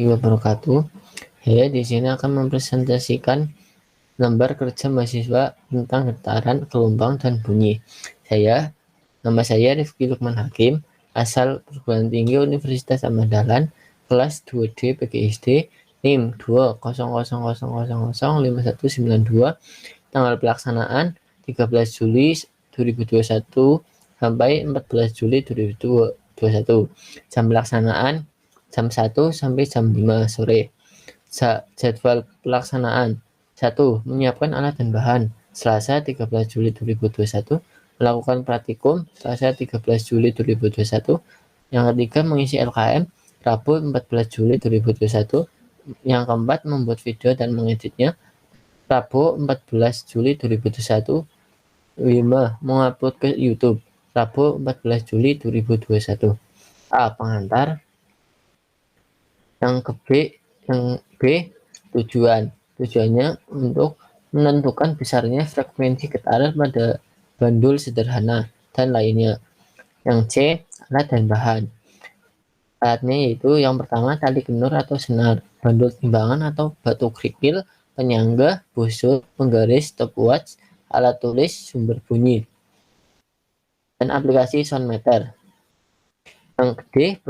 wabarakatuh. Saya di sini akan mempresentasikan gambar kerja mahasiswa tentang getaran, gelombang, dan bunyi. Nama saya Rifki Lukman Hakim, asal perguruan tinggi Universitas Ahmad Dahlan, kelas 2D PGSD, NIM 200005192, tanggal pelaksanaan 13 Juli 2021 sampai 14 Juli 2021. Jam pelaksanaan jam 1 sampai jam 5 sore. Jadwal pelaksanaan: 1. Menyiapkan alat dan bahan. Selasa 13 Juli 2021. Melakukan praktikum Selasa 13 Juli 2021. Yang ketiga, mengisi LKM Rabu 14 Juli 2021. Yang keempat, membuat video dan mengeditnya Rabu 14 Juli 2021. 5. Mengupload ke YouTube Rabu 14 Juli 2021. A. Pengantar. Yang B. Tujuannya untuk menentukan besarnya frekuensi getaran pada bandul sederhana dan lainnya. Yang C. Alat dan bahan. Alatnya yaitu yang pertama, tali kenur atau senar, bandul timbangan atau batu kerikil, penyangga, busur, penggaris, stopwatch, alat tulis, sumber bunyi, dan aplikasi soundmeter. Yang D.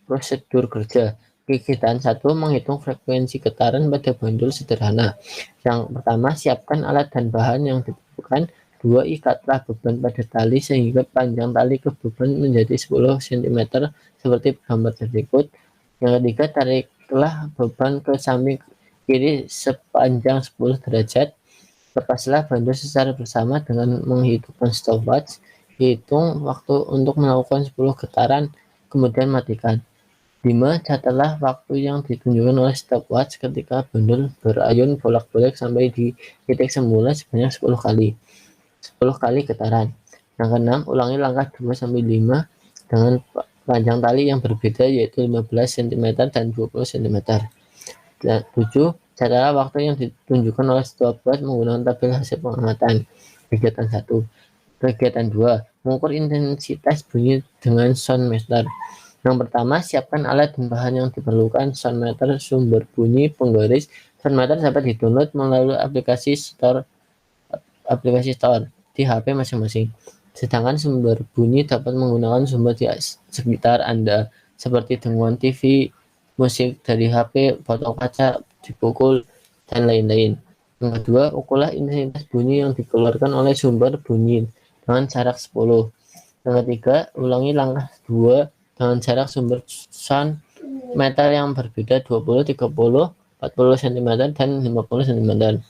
Prosedur kerja. Kegiatan 1. Menghitung frekuensi getaran pada bandul sederhana. Yang pertama, siapkan alat dan bahan yang dibutuhkan. 2. Ikatlah beban pada tali sehingga panjang tali ke beban menjadi 10 cm seperti gambar berikut. Yang ketiga, tariklah beban ke samping kiri sepanjang 10 derajat. Lepaslah bandul secara bersama dengan menghidupkan stopwatch. Hitung waktu untuk melakukan 10 getaran, kemudian matikan. 5. Catatlah waktu yang ditunjukkan oleh stopwatch ketika bandul berayun bolak-balik sampai di titik semula sebanyak 10 kali. 10 kali getaran. Yang keenam, ulangi langkah 2-5 dengan panjang tali yang berbeda, yaitu 15 cm dan 20 cm. 7. Catatlah waktu yang ditunjukkan oleh stopwatch menggunakan tabel hasil pengamatan. Kegiatan 1. Kegiatan 2. Mengukur intensitas bunyi dengan soundmeter. Yang pertama, siapkan alat dan bahan yang diperlukan: soundmeter, sumber bunyi, penggaris. Soundmeter dapat di-download melalui aplikasi store di HP masing-masing. Sedangkan sumber bunyi dapat menggunakan sumber di sekitar Anda, seperti dengungan TV, musik dari HP, botol kaca dipukul, dan lain-lain. Yang kedua, ukurlah intensitas bunyi yang dikeluarkan oleh sumber bunyi dengan jarak 10. Yang ketiga, ulangi langkah 2 dengan jarak sumber sound meter yang berbeda 20, 30, 40 cm, dan 50 cm.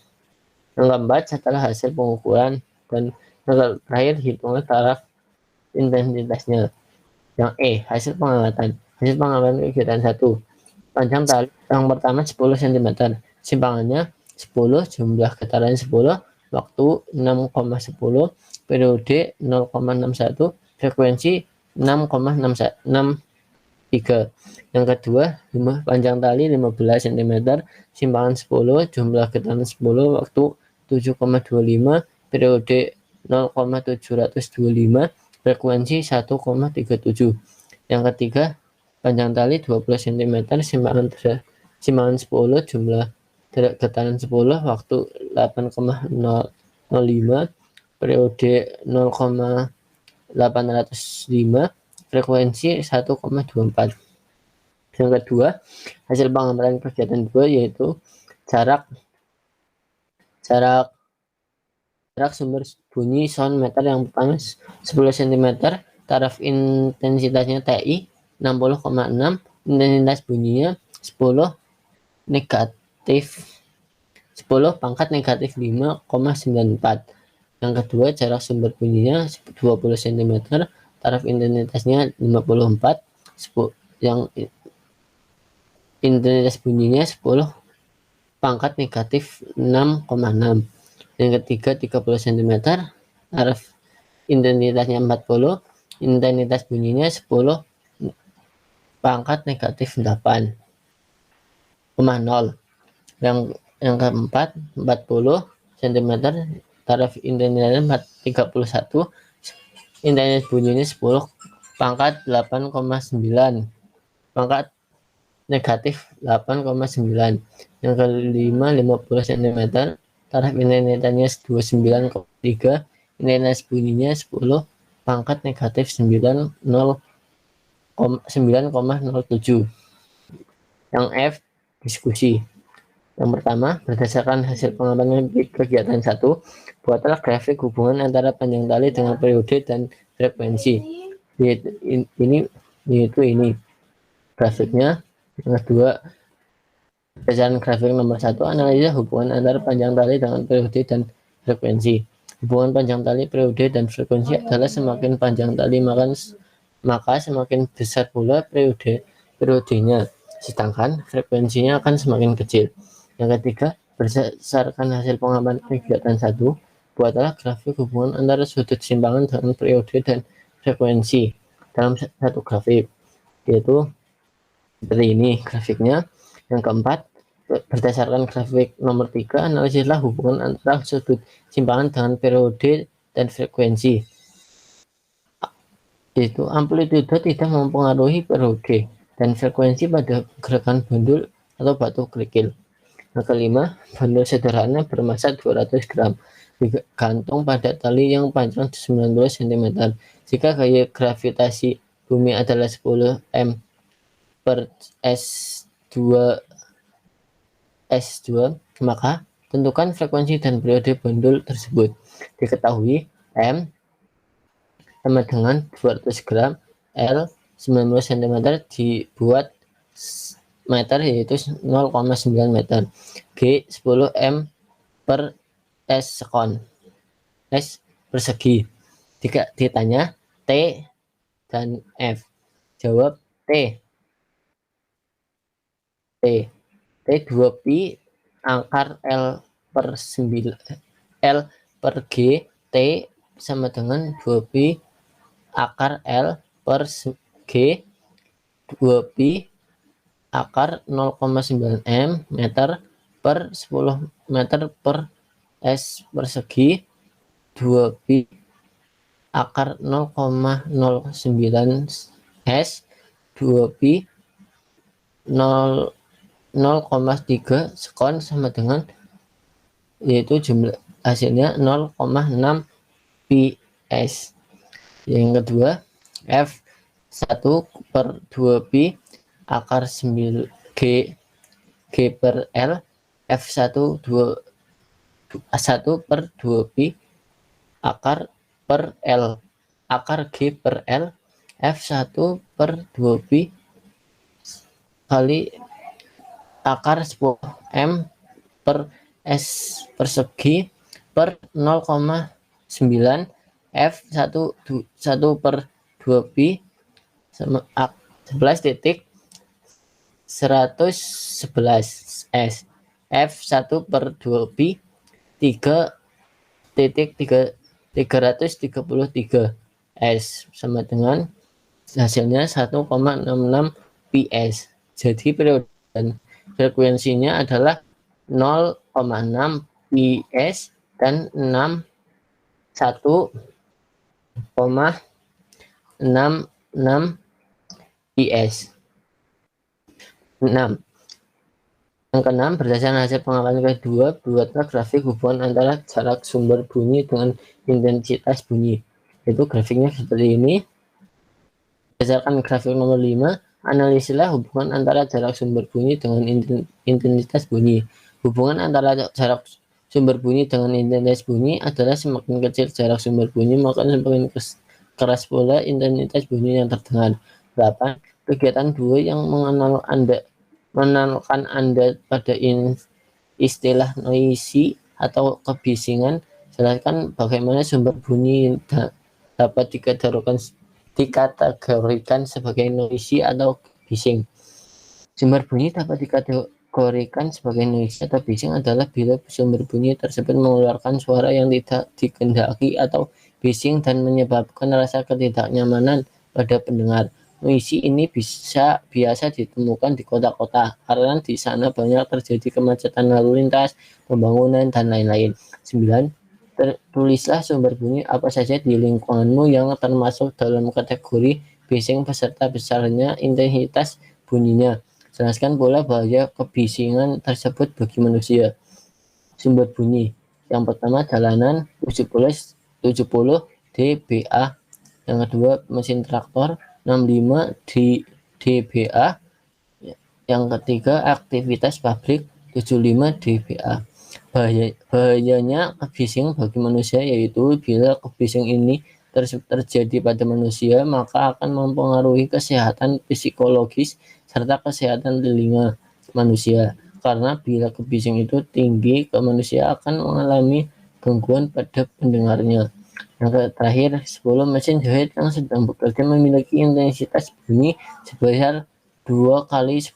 Yang keempat, setelah hasil pengukuran dan yang terakhir, hitunglah taraf intensitasnya. Yang E, hasil pengamatan. Hasil pengamatan kegiatan 1. Panjang tali yang pertama 10 cm, simpangannya 10, jumlah getaran 10, waktu 6,10, periode 0,61, frekuensi 6,663. Yang kedua, panjang tali 15 cm, simpangan 10, jumlah getaran 10, waktu 7,25, periode 0,725, frekuensi 1,37. Yang ketiga, panjang tali 20 cm, simpangan 10, jumlah getaran 10, waktu 8,005, periode 0,805, frekuensi 1,24. Yang kedua, hasil pengamatan kegiatan 2 yaitu jarak sumber bunyi sound meter. Yang pertama 10 cm, taraf intensitasnya TI 60,6, intensitas bunyinya 10 negatif 10 pangkat negatif 5,94. Yang kedua, jarak sumber bunyinya 20 cm, taraf intensitasnya 54, yang intensitas bunyinya 10 pangkat negatif 6,6. Yang ketiga, 30 cm, taraf intensitasnya 40, intensitas bunyinya 10 pangkat negatif 8,0. Yang keempat, 40 cm, taraf intensitasnya 31, intensitas bunyinya 10 pangkat 8,9, pangkat negatif 8,9. Yang kelima 50 cm, taraf intensitasnya 29,3, intensitas bunyinya 10 pangkat negatif 9,07. Yang F, diskusi. Yang pertama, berdasarkan hasil pengamatan kegiatan 1, buatlah grafik hubungan antara panjang tali dengan periode dan frekuensi. Ini grafiknya. Yang kedua, berdasarkan grafik nomor 1, analisa hubungan antara panjang tali dengan periode dan frekuensi. Hubungan panjang tali, periode, dan frekuensi adalah semakin panjang tali maka semakin besar pula periodenya, sedangkan frekuensinya akan semakin kecil. Yang ketiga, berdasarkan hasil pengamatan kegiatan 1, buatlah grafik hubungan antara sudut simpangan dengan periode dan frekuensi dalam satu grafik, yaitu seperti ini grafiknya. Yang keempat, berdasarkan grafik nomor 3, analisislah hubungan antara sudut simpangan dengan periode dan frekuensi. Itu amplitudo tidak mempengaruhi periode dan frekuensi pada gerakan bandul atau batu kerikil. Yang kelima, bandul sederhana bermassa 200 gram digantung pada tali yang panjang 90 cm. Jika gaya gravitasi bumi adalah 10 m per S2, maka tentukan frekuensi dan periode bandul tersebut. Diketahui M sama dengan 200 gram, L 90 cm dibuat meter, yaitu 0,9 meter. G 10 m per S sekon, S persegi. Jika ditanya T dan F, jawab T 2 pi akar L per 9 L per G. T sama dengan 2 pi akar L per G, 2 pi akar 0,9 m meter per 10 meter per S persegi, 2 pi akar 0,09 S, 2 pi 0,3 sekon sama dengan, yaitu jumlah hasilnya 0,6 pi S. Yang kedua, F 1 per 2 pi akar 9 G per L, F1 1 per 2 pi akar per L, akar G per L, F1 per 2 pi kali akar 10 m per S persegi per 0,9 F1 1 per 2 pi sama 11 111 S, F1 per 2 pi 3,333 S sama dengan hasilnya 1,66 ps. Jadi periode dan frekuensinya adalah 0,6 ps dan 1,66 ps. 6. Yang keenam, berdasarkan hasil pengamatan kedua, buatlah grafik hubungan antara jarak sumber bunyi dengan intensitas bunyi. Itu grafiknya seperti ini. Berdasarkan grafik nomor 5, analisilah hubungan antara jarak sumber bunyi dengan intensitas bunyi. Hubungan antara jarak sumber bunyi dengan intensitas bunyi adalah semakin kecil jarak sumber bunyi, maka semakin keras pula intensitas bunyi yang terdengar. 8. Kegiatan 2 yang mengenalkan Anda pada istilah noisy atau kebisingan. Jelaskan bagaimana sumber bunyi dapat dikategorikan sebagai noisy atau bising. Sumber bunyi dapat dikategorikan sebagai noisy atau bising adalah bila sumber bunyi tersebut mengeluarkan suara yang tidak dikehendaki atau bising dan menyebabkan rasa ketidaknyamanan pada pendengar. Noisy ini biasa ditemukan di kota-kota karena di sana banyak terjadi kemacetan lalu lintas, pembangunan, dan lain-lain. 9. Tulislah sumber bunyi apa saja di lingkunganmu yang termasuk dalam kategori bising beserta besarnya intensitas bunyinya. 1. Jelaskan pula bahaya kebisingan tersebut bagi manusia. Sumber bunyi. Yang pertama jalanan 70 dBA. Yang kedua mesin traktor 65 dBA. Yang ketiga aktivitas pabrik 75 dBA. Bahayanya kebising bagi manusia yaitu bila kebising ini terjadi pada manusia maka akan mempengaruhi kesehatan psikologis serta kesehatan telinga manusia. Karena bila kebising itu tinggi, manusia akan mengalami gangguan pada pendengarnya. Yang terakhir, 10 mesin jahit yang sedang bekerja memiliki intensitas bunyi sebesar 2 kali 10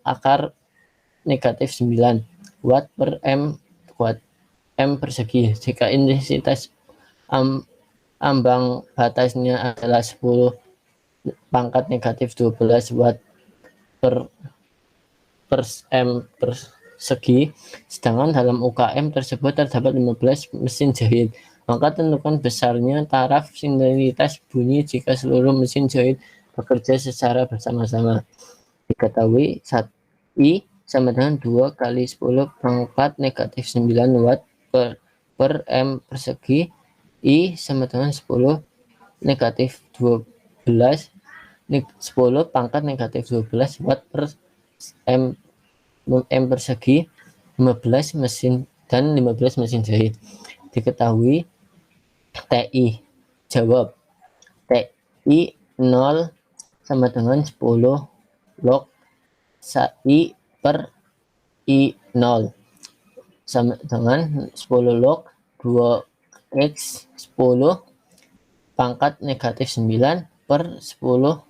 akar negatif 9 watt per m persegi. Jika intensitas ambang batasnya adalah 10 pangkat negatif 12 watt per m persegi, sedangkan dalam UKM tersebut terdapat 15 mesin jahit. Maka tentukan besarnya taraf intensitas bunyi jika seluruh mesin jahit bekerja secara bersama-sama. Diketahui I sama dengan 2 kali 10 pangkat negatif 9 watt per m persegi. I sama dengan 10 negatif 12 10 pangkat negatif 12 watt per m persegi, 15 mesin dan 15 mesin jahit. Diketahui TI. Jawab. TI 0 sama dengan 10 log I per I0 sama dengan 10 log 2x 10 pangkat negatif 9 per 10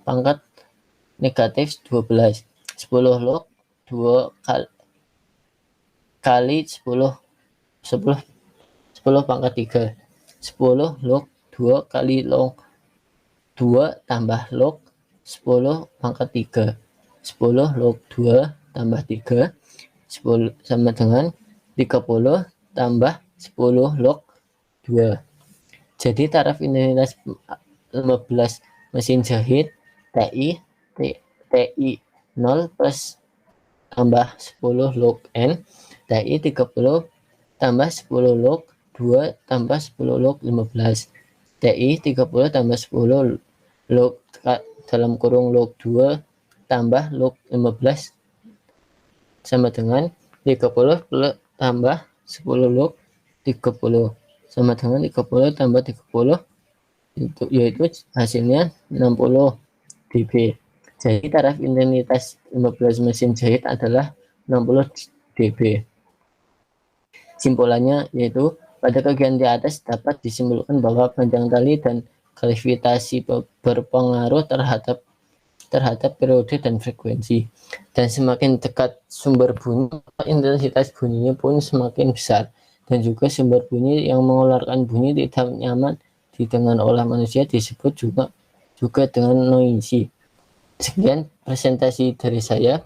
pangkat negatif 12. 10 log 2 kali 10 pangkat 3. 10 log 2 kali log 2 tambah log 10 pangkat 3. 10 log 2 tambah 3 10 sama dengan 30 tambah 10 log 2. Jadi taraf intensitas 15 mesin jahit TI 0 plus tambah 10 log N, TI 30 tambah 10 log 2 tambah 10 log 15. TI 30 tambah 10 log dalam kurung log 2 tambah log 15 sama dengan 30 tambah 10 log 30 sama dengan 30 tambah 30 yaitu hasilnya 60 dB. Jadi taraf intensitas 15 mesin jahit adalah 60 dB. Simpulannya yaitu pada kegiatan di atas dapat disimpulkan bahwa panjang tali dan gravitasi berpengaruh terhadap periode dan frekuensi. Dan semakin dekat sumber bunyi, intensitas bunyinya pun semakin besar. Dan juga sumber bunyi yang mengeluarkan bunyi tidak nyaman didengar oleh manusia disebut juga dengan noisy. Sekian presentasi dari saya.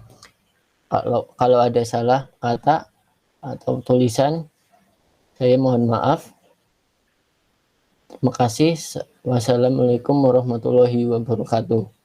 Kalau ada salah kata atau tulisan, saya mohon maaf. Terima kasih. Wassalamualaikum warahmatullahi wabarakatuh.